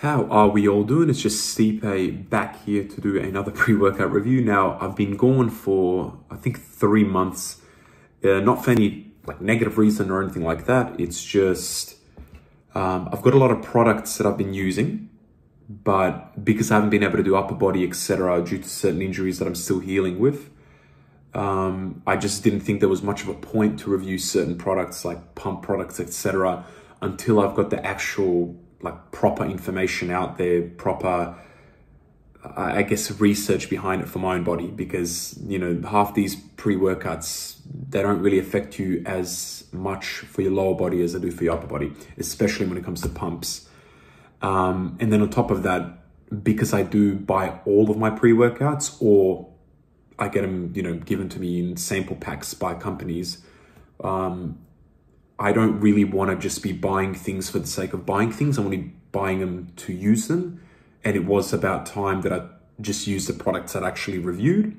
How are we all doing? It's just Stipe back here to do another pre-workout review. Now, I've been gone for, I think, 3 months. Not for any negative reason or anything like that. It's just, I've got a lot of products that I've been using, but because I haven't been able to do upper body, etc., due to certain injuries that I'm still healing with, I just didn't think there was much of a point to review certain products like pump products, etc., until I've got the actual proper information out there, proper, I guess, research behind it for my own body. Because, you know, half these pre-workouts, they don't really affect you as much for your lower body as they do for your upper body, especially when it comes to pumps. And then on top of that, because I do buy all of my pre-workouts, or I get them, you know, given to me in sample packs by companies, I don't really want to just be buying things for the sake of buying things. I want to be buying them to use them. And it was about time that I just used the products I'd actually reviewed.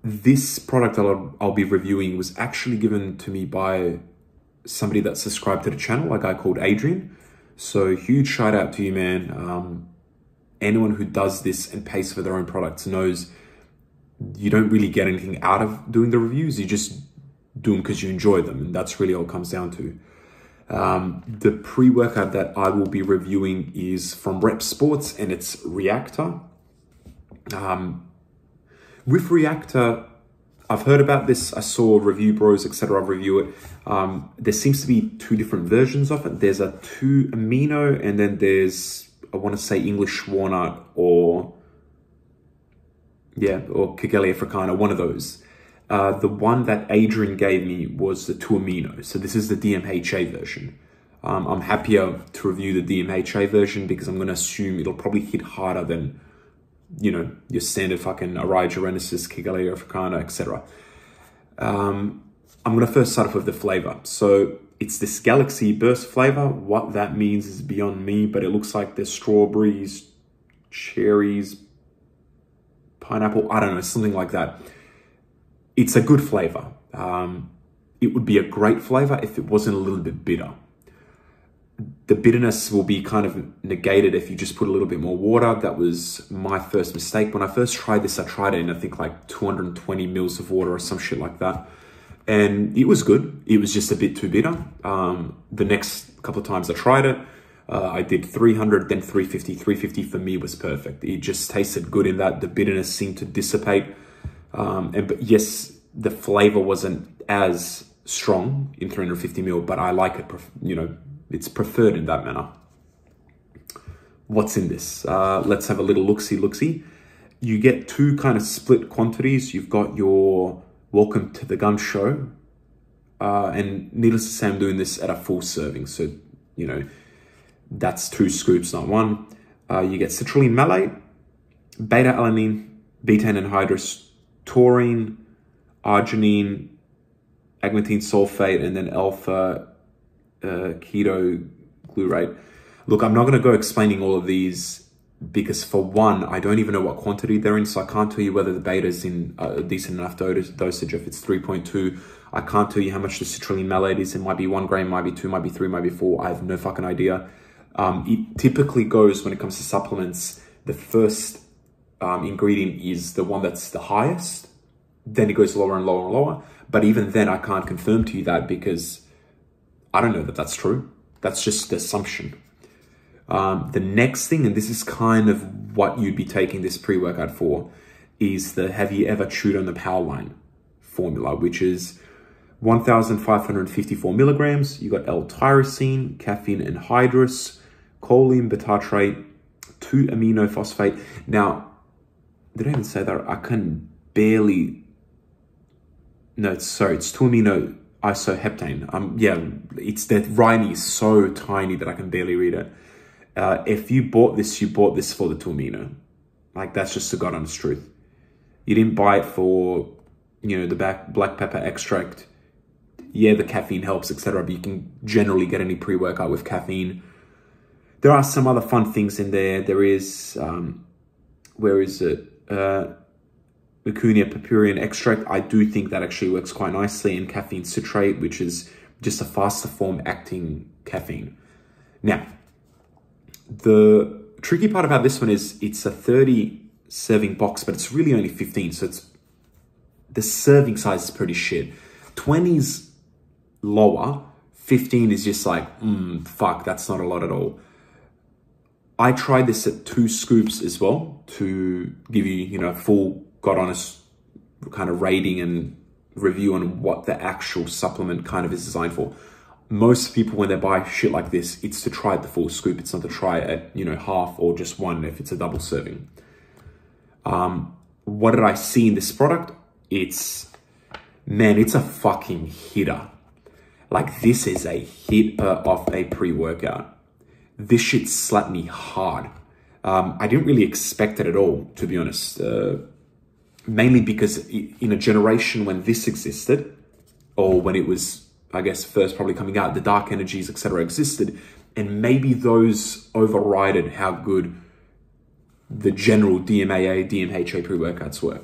This product that I'll be reviewing was actually given to me by somebody that subscribed to the channel, a guy called Adrian. So huge shout out to you, man. Anyone who does this and pays for their own products knows you don't really get anything out of doing the reviews. You just do them because you enjoy them, and that's really all it comes down to. The pre-workout that I will be reviewing is from REPP Sports, and it's REACTR. With REACTR, I've heard about this. I saw review bros, etc. review it. There seems to be 2 different versions of it. There's a 2 amino, and then there's, I want to say, English walnut or Kigeli Africana, one of those. The one that Adrian gave me was the 2 amino. So this is the DMHA version. I'm happier to review the DMHA version because I'm going to assume it'll probably hit harder than, you know, your standard fucking Araya Genesis, Kigeli Africana, etc. I'm going to first start off with the flavor. So it's this Galaxy Burst flavor. What that means is beyond me, but it looks like there's strawberries, cherries, pineapple, I don't know, something like that. It's a good flavor. It would be a great flavor if it wasn't a little bit bitter. The bitterness will be kind of negated if you just put a little bit more water. That was my first mistake. When I first tried this, I tried it in, I think, like 220 mils of water or some shit like that. And it was good. It was just a bit too bitter. The next couple of times I tried it, I did 300, then 350. 350 for me was perfect. It just tasted good in that. The bitterness seemed to dissipate. But yes, the flavor wasn't as strong in 350 ml, but I like it, you know, it's preferred in that manner. What's in this? Let's have a little look-see. You get 2 kind of split quantities. You've got your Welcome to the Gun Show. And needless to say, I'm doing this at a full serving. So, you know, that's 2 scoops, not 1. You get citrulline malate, beta-alanine, betaine anhydrous, taurine, arginine, agmatine sulfate, and then alpha keto glutarate. Look, I'm not going to go explaining all of these because, for one, I don't even know what quantity they're in, so I can't tell you whether the beta is in a decent enough dosage. If it's 3.2, I can't tell you how much the citrulline malate is. It might be 1 gram, might be 2, might be 3, might be 4. I have no fucking idea. It typically goes, when it comes to supplements, the first ingredient is the one that's the highest, then it goes lower and lower and lower. But even then, I can't confirm to you that because I don't know that that's true. That's just the assumption. The next thing, and this is kind of what you'd be taking this pre-workout for, is the Have You Ever Chewed on the Powerline formula, which is 1,554 milligrams. You got L-tyrosine, caffeine anhydrous, choline, bitartrate, 2 amino phosphate. Now, did I even say that? I can barely... No, sorry, it's 2 amino isoheptane. Yeah, it's that writing is so tiny that I can barely read it. If you bought this, you bought this for the 2 amino. Like, that's just the God honest truth. You didn't buy it for, you know, the black pepper extract. Yeah, the caffeine helps, etc. But you can generally get any pre-workout with caffeine. There are some other fun things in there. There is, where is it? Vicuña purpurean extract. I do think that actually works quite nicely in caffeine citrate, which is just a faster form acting caffeine. Now, The tricky part about this one is it's a 30 serving box, but it's really only 15. So the serving size is pretty shit. 20's lower, 15 is just like, fuck, that's not a lot at all. I tried this at 2 scoops as well to give you, full God honest kind of rating and review on what the actual supplement kind of is designed for. Most people, when they buy shit like this, it's to try at the full scoop. It's not to try at, half or just one if it's a double serving. What did I see in this product? It's a fucking hitter. Like, this is a hitter of a pre-workout. This shit slapped me hard. I didn't really expect it at all, to be honest. Mainly because in a generation when this existed, or when it was, I guess, first probably coming out, the dark energies, etc. existed, and maybe those overrided how good the general DMAA, DMHA pre-workouts were.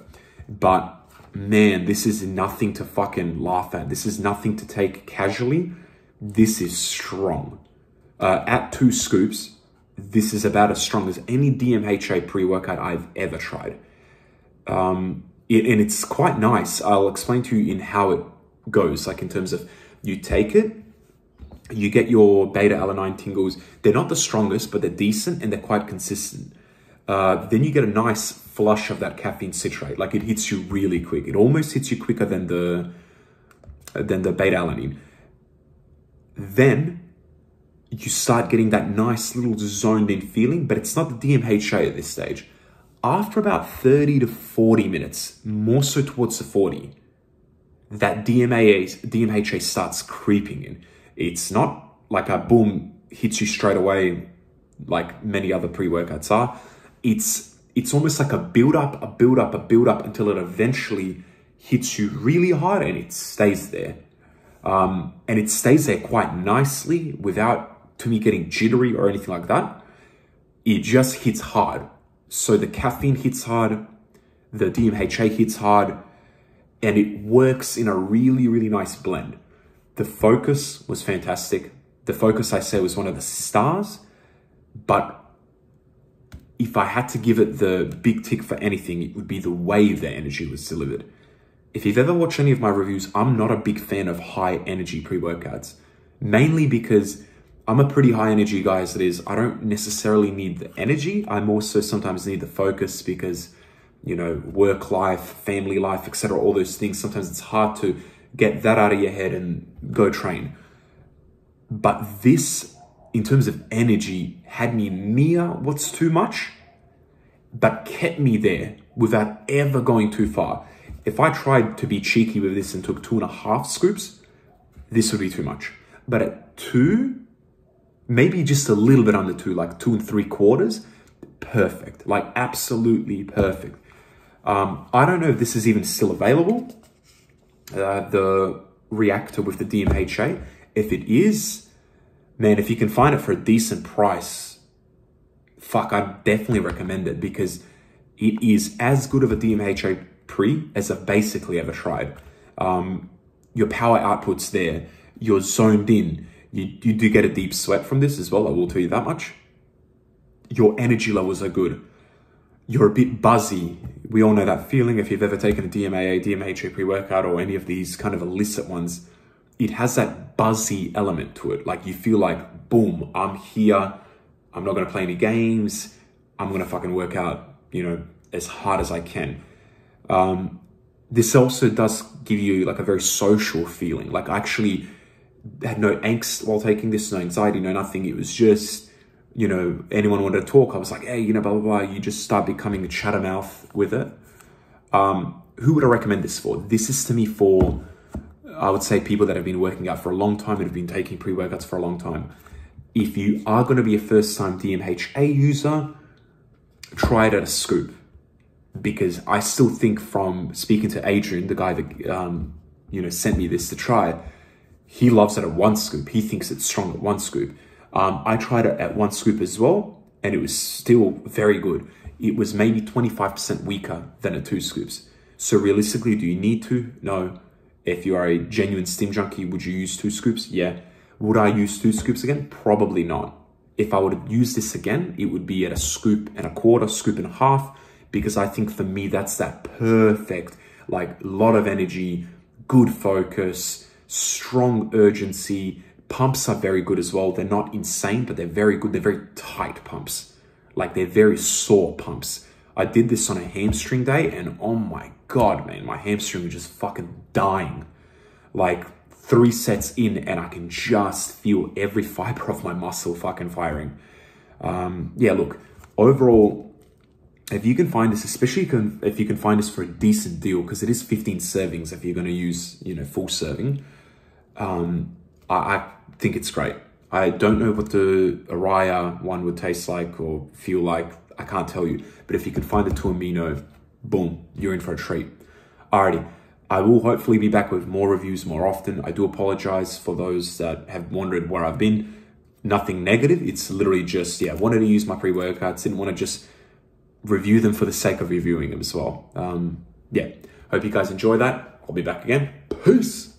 But man, this is nothing to fucking laugh at. This is nothing to take casually. This is strong. At 2 scoops, this is about as strong as any DMHA pre-workout I've ever tried. And it's quite nice. I'll explain to you in how it goes, like in terms of you take it, you get your beta-alanine tingles. They're not the strongest, but they're decent and they're quite consistent. Then you get a nice flush of that caffeine citrate. Like, it hits you really quick. It almost hits you quicker than the beta-alanine. Then you start getting that nice little zoned in feeling, but it's not the DMHA at this stage. After about 30 to 40 minutes, more so towards the 40, that DMHA starts creeping in. It's not like a boom, hits you straight away like many other pre-workouts are. It's almost like a build up until it eventually hits you really hard, and it stays there. And it stays there quite nicely without, to me, getting jittery or anything like that. It just hits hard. So the caffeine hits hard, the DMHA hits hard, and it works in a really, really nice blend. The focus was fantastic. The focus, I say, was one of the stars, but if I had to give it the big tick for anything, it would be the way the energy was delivered. If you've ever watched any of my reviews, I'm not a big fan of high energy pre-workouts, mainly because I'm a pretty high energy guy as it is. I don't necessarily need the energy. I more so sometimes need the focus because, work life, family life, etc. All those things. Sometimes it's hard to get that out of your head and go train. But this, in terms of energy, had me near what's too much, but kept me there without ever going too far. If I tried to be cheeky with this and took 2.5 scoops, this would be too much. But at 2, maybe just a little bit under 2, like 2 3/4, perfect, like absolutely perfect. I don't know if this is even still available, the REACTR with the DMHA. If it is, man, if you can find it for a decent price, fuck, I'd definitely recommend it, because it is as good of a DMHA pre as I've basically ever tried. Your power output's there, you're zoned in, you do get a deep sweat from this as well, I will tell you that much. Your energy levels are good. You're a bit buzzy. We all know that feeling if you've ever taken a DMAA, DMHA pre-workout, or any of these kind of illicit ones. It has that buzzy element to it. Like, you feel like, boom, I'm here. I'm not going to play any games. I'm going to fucking work out, as hard as I can. This also does give you like a very social feeling. Like, I actually had no angst while taking this, no anxiety, no nothing. It was just, anyone wanted to talk, I was like, hey, blah, blah, blah. You just start becoming a chattermouth with it. Who would I recommend this for? This is to me for, I would say, people that have been working out for a long time and have been taking pre-workouts for a long time. If you are going to be a first-time DMHA user, try it at a scoop. Because I still think, from speaking to Adrian, the guy that sent me this to try, he loves it at 1 scoop. He thinks it's strong at 1 scoop. I tried it at 1 scoop as well, and it was still very good. It was maybe 25% weaker than at 2 scoops. So realistically, do you need to? No. If you are a genuine steam junkie, would you use 2 scoops? Yeah. Would I use 2 scoops again? Probably not. if I were to use this again, it would be at a scoop and a quarter, scoop and a half, because I think for me, that's that perfect, like a lot of energy, good focus, strong urgency. Pumps are very good as well. They're not insane, but they're very good. They're very tight pumps. Like they're very sore pumps. I did this on a hamstring day and oh my God, man, my hamstring was just fucking dying. Like 3 sets in and I can just feel every fiber of my muscle fucking firing. Yeah, look, overall, if you can find this, especially if you can find this for a decent deal, because it is 15 servings if you're going to use, you know, full serving, I think it's great. I don't know what the Araya one would taste like or feel like. I can't tell you. But if you can find the 2-amino, boom, you're in for a treat. Alrighty. I will hopefully be back with more reviews more often. I do apologize for those that have wondered where I've been. Nothing negative. It's literally just, yeah, I wanted to use my pre-workouts. Didn't want to just review them for the sake of reviewing them as well. Yeah. Hope you guys enjoy that. I'll be back again. Peace.